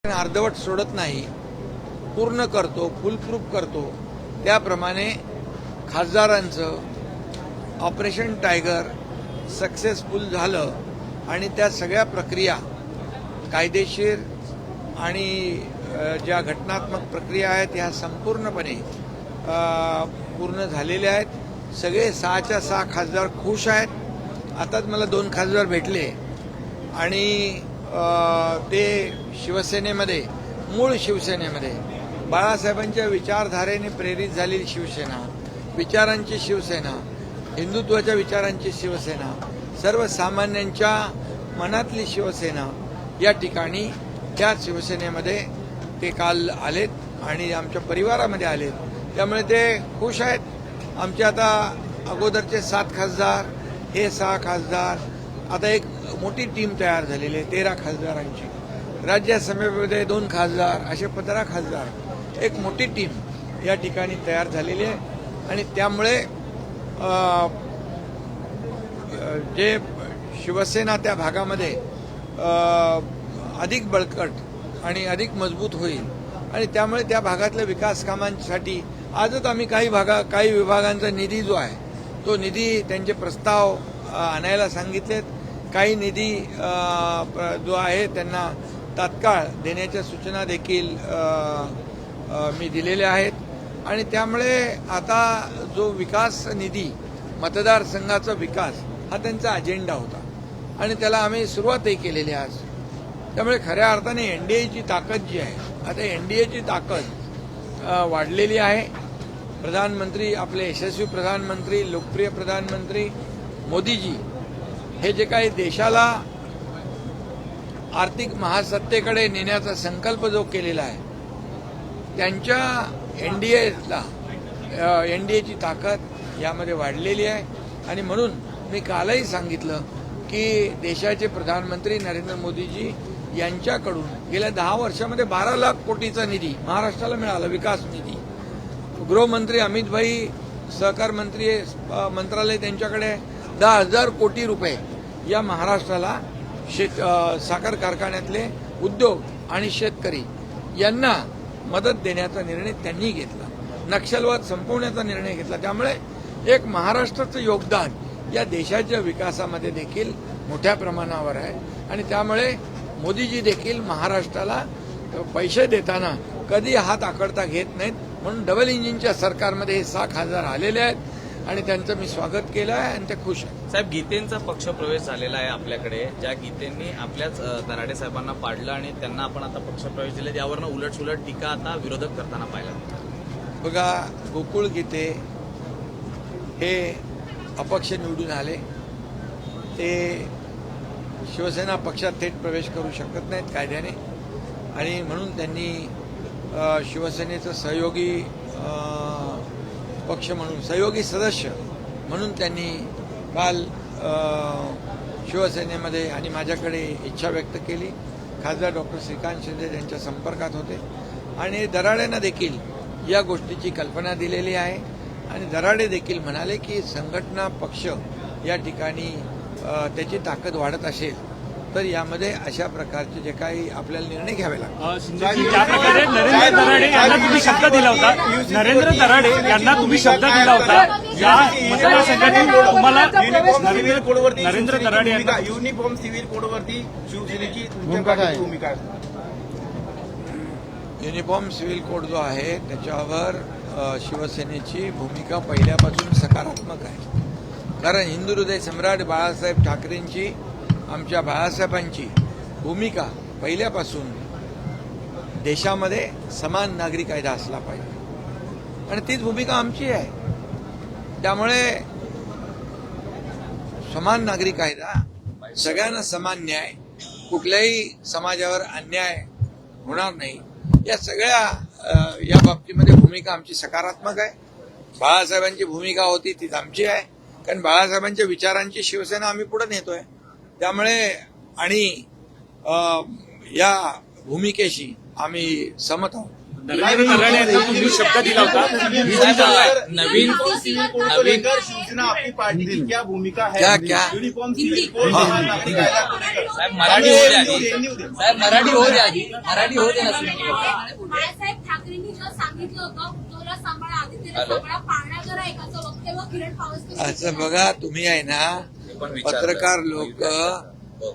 अर्धवट सोडत नाही, पूर्ण करतो, फुलप्रूफ करतो। त्याप्रमाणे खासदारांचं ऑपरेशन टायगर सक्सेसफुल झालं आणि त्या सगळ्या प्रक्रिया कायदेशीर आणि ज्या घटनात्मक प्रक्रिया आहेत ह्या संपूर्णपणे पूर्ण झालेल्या आहेत। सगळे 6च्या 6 खासदार खुश आहेत। आताच मला 2 खासदार भेटले आणि ते शिवसेनेमध्ये, मूळ शिवसेनेमध्ये बाळासाहेबांच्या विचारधारेने प्रेरित झालेली शिवसेना, विचारांची शिवसेना, हिंदुत्वाच्या विचारांची शिवसेना, सर्वसामान्यांच्या मनातली शिवसेना, या ठिकाणी त्या शिवसेनेमध्ये ते काल आलेत आणि आमच्या परिवारामध्ये आलेत। त्यामुळे ते खुश आहेत। आमचे आता अगोदरचे 7 खासदार, हे 6 खासदार, आता एक मोठी टीम तयार झालेली आहे 13 खासदारांची। राज्यसभेमध्ये 2 खासदार, असे 15 खासदार, एक मोठी टीम या ठिकाणी तयार झालेली आहे। आणि त्यामुळे जे शिवसेना त्या भागामध्ये अधिक बळकट आणि अधिक मजबूत होईल आणि त्यामुळे त्या भागातल्या विकास कामांसाठी आजच आम्ही काही विभागांचा निधी जो आहे तो निधी त्यांचे प्रस्ताव आणायला सांगितलेत। काही निधी जो आहे त्यांना तात्काळ देण्याच्या सूचना देखील मी दिलेल्या आहेत। आणि त्यामुळे आता जो विकास निधी, मतदारसंघाचा विकास हा त्यांचा अजेंडा होता आणि त्याला आम्ही सुरुवातही केलेली आहे आज। त्यामुळे खऱ्या अर्थाने एनडीएची ताकद जी आहे, आता एनडीएची ताकद वाढलेली आहे। प्रधानमंत्री, आपले यशस्वी प्रधानमंत्री, लोकप्रिय प्रधानमंत्री मोदीजी हे जे काही देशाला आर्थिक महासत्तेकडे नेण्याचा संकल्प जो केलेला आहे, त्यांच्या एनडीएची ताकद यामध्ये वाढलेली आहे। आणि म्हणून मी कालही सांगितलं की देशाचे प्रधानमंत्री नरेंद्र मोदीजी यांच्याकडून गेल्या 10 वर्षामध्ये 12 लाख कोटीचा निधी महाराष्ट्राला मिळाला, विकास निधी। गृहमंत्री अमित भाई, सहकार मंत्रालय, त्यांच्याकडे 10,000 कोटी रुपये या महाराष्ट्राला साखर कारखान्यातले उद्योग आणि शेतकरी यांना मदत देण्याचा निर्णय त्यांनी घेतला, नक्षलवाद संपवण्याचा निर्णय घेतला। त्यामुळे एक महाराष्ट्राचं योगदान या देशाच्या विकासामध्ये देखील मोठ्या प्रमाणावर आहे। आणि त्यामुळे मोदीजी देखील महाराष्ट्राला पैसे देताना कधी हात आखडता घेत नाहीत। म्हणून डबल इंजिनच्या सरकारमध्ये हे 6 खासदार आलेले आहेत आणि त्यांचं मी स्वागत केलं आहे आणि ते खुश आहेत। साहेब, गीतेंचा पक्षप्रवेश झालेला आहे आपल्याकडे, ज्या गीतेंनी आपल्याच दराडे साहेबांना पाडलं आणि त्यांना आपण आता पक्षप्रवेश दिले, यावरनं उलटसुलट टीका आता विरोधक करताना पाहिला। बघा, गोकुळ गीते हे अपक्ष निवडून आले, ते शिवसेना पक्षात थेट प्रवेश करू शकत नाहीत कायद्याने आणि म्हणून त्यांनी शिवसेनेचं सहयोगी पक्ष म्हणून, सहयोगी सदस्य म्हणून त्यांनी काल शिवसेनेमध्ये आणि माझ्याकडे इच्छा व्यक्त केली। खासदार डॉक्टर श्रीकांत शिंदे त्यांच्या संपर्कात होते आणि दराडेंना देखील या गोष्टीची कल्पना दिलेली आहे आणि दराडे देखील म्हणाले की संघटना पक्ष या ठिकाणी त्याची ताकद वाढत असेल तर यामध्ये अशा प्रकारचे जे काही आपल्याला निर्णय घ्यावे लागतात। ज्या प्रकारे नरेंद्र दराडे यांना तुम्ही शब्द दिला होता, नरेंद्र दराडे यांना तुम्ही शब्द दिला होता, या मतदारसंघातील तुम्हाला नरेंद्र दराडे यांना युनिफॉर्म सिव्हिल कोडवरती शिवसेनेची भूमिका आहे। युनिफॉर्म सिव्हिल कोड जो आहे त्याच्यावर शिवसेनेची भूमिका पहिल्यापासून सकारात्मक आहे। कारण हिंदू हृदय सम्राट बाळासाहेब ठाकरेंची, आमच्या बाळासाहेबांची भूमिका पहिल्यापासून देशामध्ये समान नागरी कायदा असला पाहिजे आणि तीच भूमिका आमची आहे। त्यामुळे समान नागरी कायदा, सगळ्यांना समान न्याय, कुठल्याही समाजावर अन्याय होणार नाही, या सगळ्या या बाबतीमध्ये भूमिका आमची सकारात्मक आहे। बाळासाहेबांची भूमिका होती तीच आमची आहे, कारण बाळासाहेबांच्या विचारांची शिवसेना आम्ही पुढे नेतोय। त्यामुळे आणि या भूमिकेशी आम्ही सहमत आहोत। नरेंद्र तराडे यांना तुम्ही शब्द दिला होता ही जी साहेब, नवीन शिवसेना आपकी पार्टी की क्या भूमिका है? क्या? यूनिफॉर्म सिविल कोड नागरिक कायदा को लेकर साहेब मराठी हो द्या आधी. साहेब मराठी हो द्या आधी. मराठी हो द्या ना. बाळासाहेब ठाकरेंनी जो सांगितलं होतं उद्धवला सांभाळा आदित्यला सांभाळा पाळणा करा एकाचं वक्तव्य किरण पावसकर असं बघा, तुम्ही आहे ना पण विचार पत्रकार करा. लोक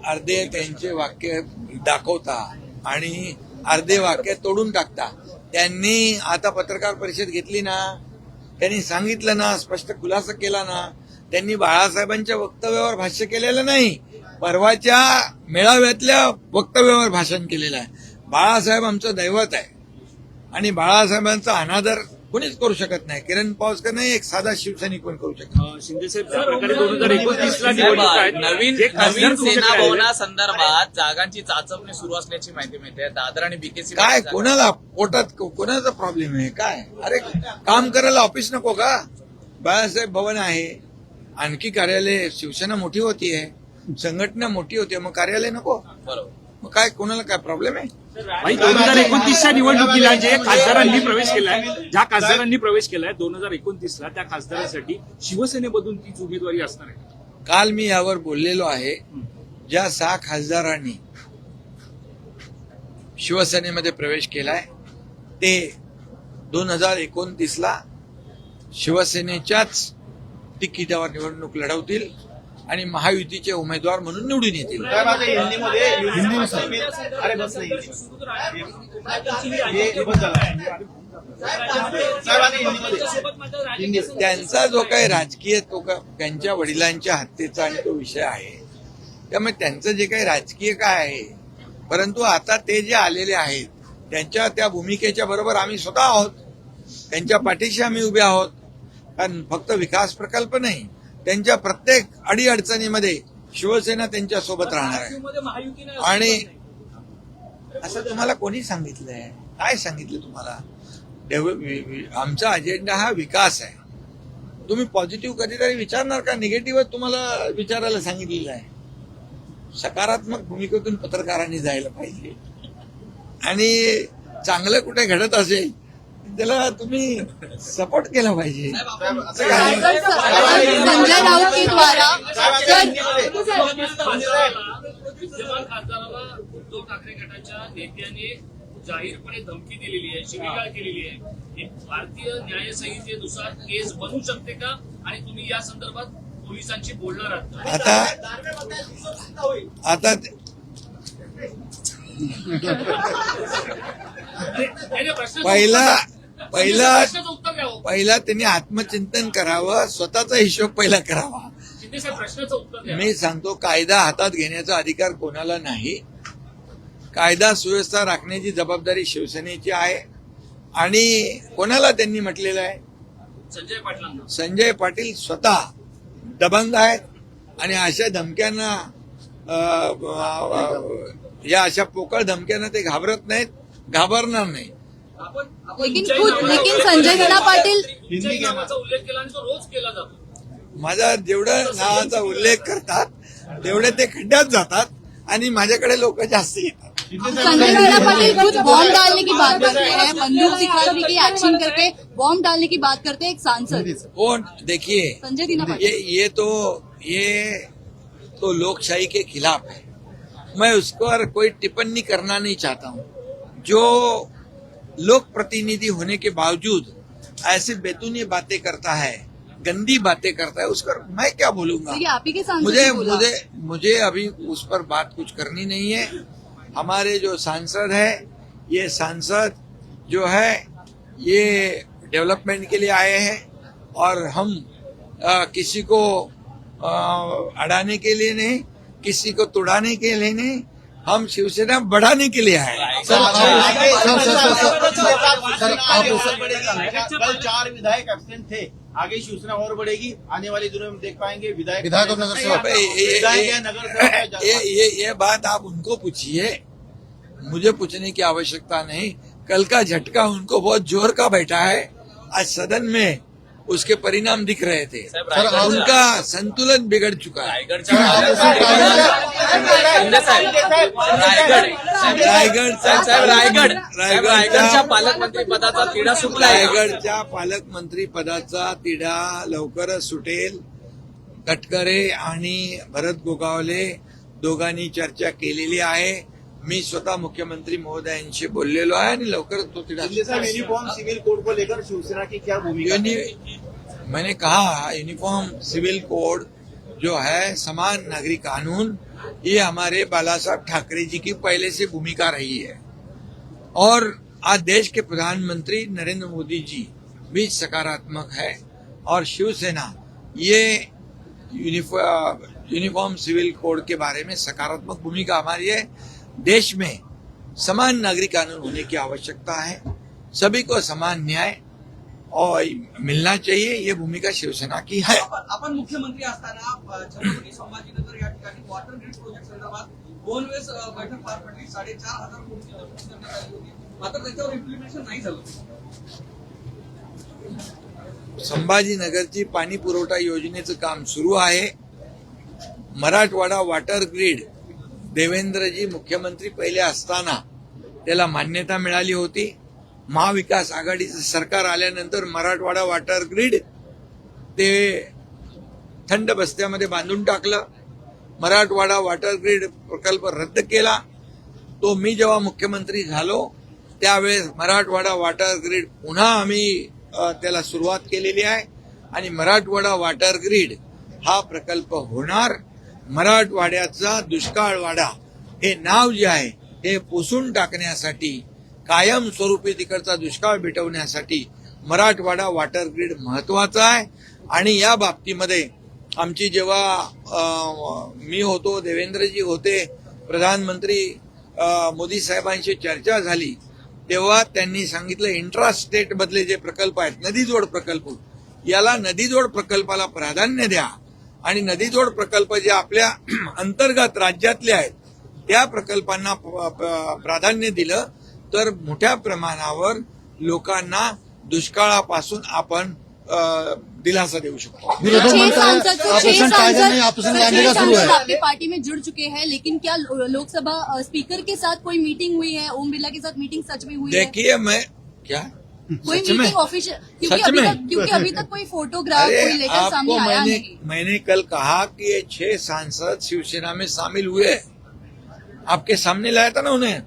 अर्धे त्यांचे वाक्य दाखवता आणि अर्धे वाक्य तोडून टाकता. त्यांनी आता पत्रकार परिषद घेतली ना, त्यांनी सांगितलं ना, स्पष्ट खुलासा केला ना, त्यांनी बाळासाहेबांच्या वक्तव्यावर भाष्य केलेलं नाही, परवाच्या मेळाव्यातल्या वक्तव्यावर भाषण केलेलं आहे. बाळासाहेब आमचं दैवत आहे आणि बाळासाहेबांचा अनादर कोणीच करू शकत नाही. किरण पावसकर नाही, एक साधा शिवसैनिक पण करू शकत नाही. शिंदेसाहेब ज्या प्रकारे 2029ला निवडणूक आहेत नवीन जे खासदार नवीन तुमच्याकडे सेना आले, भवनासंदर्भात जागांची चाचपणी सुरू असल्याची माहिती मिळते. दादर आणि बीकेसी काय कोणाला पोटात कोणाचा प्रॉब्लेम आहे काय? अरे काम करायला ऑफिस नको का? बाळासाहेब भवन आहे, आणखी कार्यालय, शिवसेना मोठी होतीये, संघटना मोठी होतीये, मग कार्यालय नको? बरोबर. मग काय कोणाला काय प्रॉब्लेम आहे? भाई 2029च्या निवडणुकीला जे खासदारांनी प्रवेश केलाय, ज्या खासदारांनी प्रवेश केलाय 2029ला, त्या खासदारांसाठी शिवसेनेमधून तीच उमेदवारी असणार आहे. काल मी यावर बोललेलो आहे. ज्या 6 खासदारांनी शिवसेनेमध्ये प्रवेश केलाय ते 2029ला शिवसेनेच्याच तिकिटावर निवडणूक लढवतील आणि महायुतीचे उमेदवार म्हणून निवडून येतील. साहेब आता हिंदीमध्ये अरे बस नाही हे बस झालं. साहेब आता हिंदीमध्ये त्यांचा जो काही राजकीय त्यांच्या वडिलांच्या हत्येचा आणि तो विषय आहे, त्यामुळे त्यांचं जे काही राजकीय काय आहे, परंतु आता ते जे आलेले आहेत त्यांच्या त्या भूमिकेच्या बरोबर आम्ही स्वतः आहोत, त्यांच्या पाठीशी आम्ही उभे आहोत. कारण फक्त विकास प्रकल्प नाही, त्यांच्या प्रत्येक अडीअडचणीमध्ये शिवसेना त्यांच्या सोबत राहणार आहे. आणि असं तुम्हाला कोणी सांगितलंय? काय सांगितलं तुम्हाला? आमचा अजेंडा हा विकास आहे. तुम्ही पॉझिटिव्ह कधीतरी विचारणार का? निगेटिव्ह तुम्हाला विचारायला सांगितलेलं आहे. सकारात्मक भूमिकेतून पत्रकारांनी जायला पाहिजे आणि चांगलं कुठे घडत असेल त्याला तुम्ही सपोर्ट केला पाहिजे. संजय राऊत के द्वारा विद्यमान खासदाराला उद्धव ठाकरे गटाच्या नेत्याने जाहीरपणे धमकी दिलेली आहे, शिवीगाळ केलेली आहे. ही भारतीय न्याय संहितेनुसार केस बनू शकते का? आणि तुम्ही या संदर्भात पोलिसांशी बोलणार आहात का? आता त्याने प्रश्नाचं उत्तर द्यावं. पहिला त्यांनी आत्मचिंतन करावं, स्वतःचा हिशोब पहिला करावा. शिंदेसाहेब प्रश्नाचं उत्तर द्या. मी सांगतो, कायदा हातात घेण्याचा अधिकार कोणाला नाही. कायदा सुव्यवस्था राखण्याची जबाबदारी शिवसेनेची आहे. आणि कोणाला त्यांनी म्हटलेलं आहे? संजय पाटलांना. संजय पाटील स्वतः दबंग आहेत आणि अशा धमक्यांना या अशा पोकळ धमक्यांना ते घाबरत नाहीत, घाबरणार नाही. लेकिन संजय लीला पाटील तुमच्याही नावाचा उल्लेख केला आणि तो रोज केला जातो. माझा जेवढं नावाचा उल्लेख करतात तेवढे ते खड्ड्यात जातात आणि माझ्याकडे लोक जास्त येतात. संजय लीला पाटिल खुद बॉम्ब डालने की बात करते हैं, बंदूक दिखाने की एक्शन करके बॉम्ब डालने की बात करते हैं एक सांसद. कौन? देखिए, संजय लीला पाटिल ये तो लोकशाही के खिलाफ है. मैं उस पर कोई टिप्पणी करना नहीं चाहता हूँ. जो लोक प्रतिनिधि होने के बावजूद ऐसी बेतुनी बातें करता है, गंदी बातें करता है, उस पर मैं क्या बोलूंगा? देखिए आप ही के सांसद ने बोला. मुझे अभी उस पर बात कुछ करनी नहीं है. हमारे जो सांसद है, ये सांसद जो है ये डेवलपमेंट के लिए आए हैं और हम किसी को अड़ाने के लिए नहीं, किसी को तोड़ाने के लिए नहीं, हम शिवसेना बढ़ाने के लिए आए. कल 4 विधायक एब्सेंट थे. आगे शिवसेना और बढ़ेगी. आने वाले दिनों में देख पाएंगे विधायक और नगर ये बात आप उनको पूछिए, मुझे पूछने की आवश्यकता नहीं. कल का झटका उनको बहुत जोर का बैठा है. आज सदन में उसके परिणाम दिख रहे थे। साहेब, रायगडच्या- उनका संतुलन बिगड़ चुका है। रायगडच्या शिंदे साहेब, रायगडच्या पालकमंत्री पदाचा तिढा सुटलाय. रायगडच्या पालकमंत्री पदाचा तिढा लवकरच सुटेल. तटकरे आणि भरत गोगावले दोघांनी चर्चा केलेली आहे. मी स्वतः मुख्यमंत्री महोदयांशी बोललेलो आहे आणि लवकरच तो तिढा शिंदे साहब, यूनिफॉर्म सिविल कोड को लेकर शिवसेना की क्या भूमिका है? मैंने कहा यूनिफॉर्म सिविल कोड जो है समान नागरिक कानून, ये हमारे बाला साहब ठाकरे जी की पहले से भूमिका रही है और आज देश के प्रधानमंत्री नरेंद्र मोदी जी भी सकारात्मक है और शिवसेना ये यूनिफॉर्म सिविल कोड के बारे में सकारात्मक भूमिका हमारी है। देश में समान नागरिक कानून होने की आवश्यकता है, सभी को समान न्याय और मिलना चाहिए, ये भूमिका शिवसेना की है। आपण मुख्यमंत्री असताना छत्रपती संभाजीनगर या ठिकाणी वॉटर ग्रीड प्रोजेक्ट संदर्भात 2 वेळेस बैठक पार पडली. 4,500 कोटीची तरतूद करण्यात आली होती, मात्र त्याच्यावर इम्प्लिमेंटेशन नाही झालं. संभाजीनगरची पाणी पुरवठा योजनेचं काम सुरू आहे. मराठवाडा वॉटर ग्रीड देवेंद्रजी मुख्यमंत्री पहिले असताना त्याला मान्यता मिळाली होती. महाविकास आघाडीचं सरकार आल्यानंतर मराठवाडा वॉटर ग्रीड ते थंड बस्त्यामध्ये बांधून टाकलं. मराठवाडा वॉटर ग्रीड प्रकल्प रद्द केला. तो मी जेव्हा मुख्यमंत्री झालो त्यावेळेस मराठवाडा वॉटर ग्रीड पुन्हा आम्ही त्याला सुरुवात केलेली आहे आणि मराठवाडा वॉटर ग्रीड हा प्रकल्प होणार. मराठवाड्याचा दुष्काळवाडा हे नाव जे आहे हे पुसून टाकण्यासाठी, कायमस्वरूपी तिकडचा दुष्काळ मिटवण्यासाठी मराठवाडा वॉटर ग्रीड महत्वाचा आहे. आणि या बाबतीमध्ये आमची जेव्हा मी होतो, देवेंद्रजी होते, प्रधानमंत्री मोदी साहेबांशी चर्चा झाली तेव्हा त्यांनी सांगितलं इंट्रा स्टेट मधले जे प्रकल्प आहेत, नदीजोड प्रकल्प, याला नदीजोड प्रकल्पाला प्राधान्य द्या आणि नदीजोड प्रकल्प जे आपल्या अंतर्गत राज्यातले आहेत त्या प्रकल्पांना प्राधान्य दिलं तर मोठ्या प्रमाणावर लोकांना दुष्काळापासून आपण दिलासा देऊ शकतो. 6 सांसद आपकी पार्टी में जुड़ चुके हैं, लेकिन क्या लोकसभा स्पीकर के साथ कोई मीटिंग हुई है? ओम बिरला के साथ मीटिंग सच में हुई है? देखिए मैं क्या कोई सच में? Meeting official? सच में? क्योंकि अभी तक कोई फोटोग्राफ कोई लेकर आपको सामने आया नहीं. मैंने कल कहा कि ये 6 सांसद शिवसेना में शामिल हुए, आपके सामने लाया था ना उन्हें.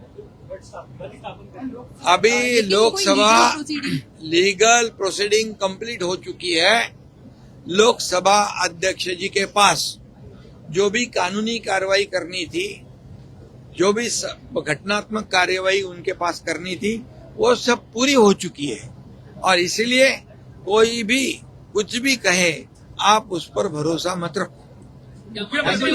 अभी लोकसभा लीगल प्रोसीडिंग कंप्लीट हो चुकी है. लोकसभा अध्यक्ष जी के पास जो भी कानूनी कार्रवाई करनी थी, जो भी घटनात्मक कार्यवाही उनके पास करनी थी, वो सब पूरी हो चुकी है और इसीलिए कोई भी कुछ भी कहे आप उस पर भरोसा मत रखो. मुख्यमंत्री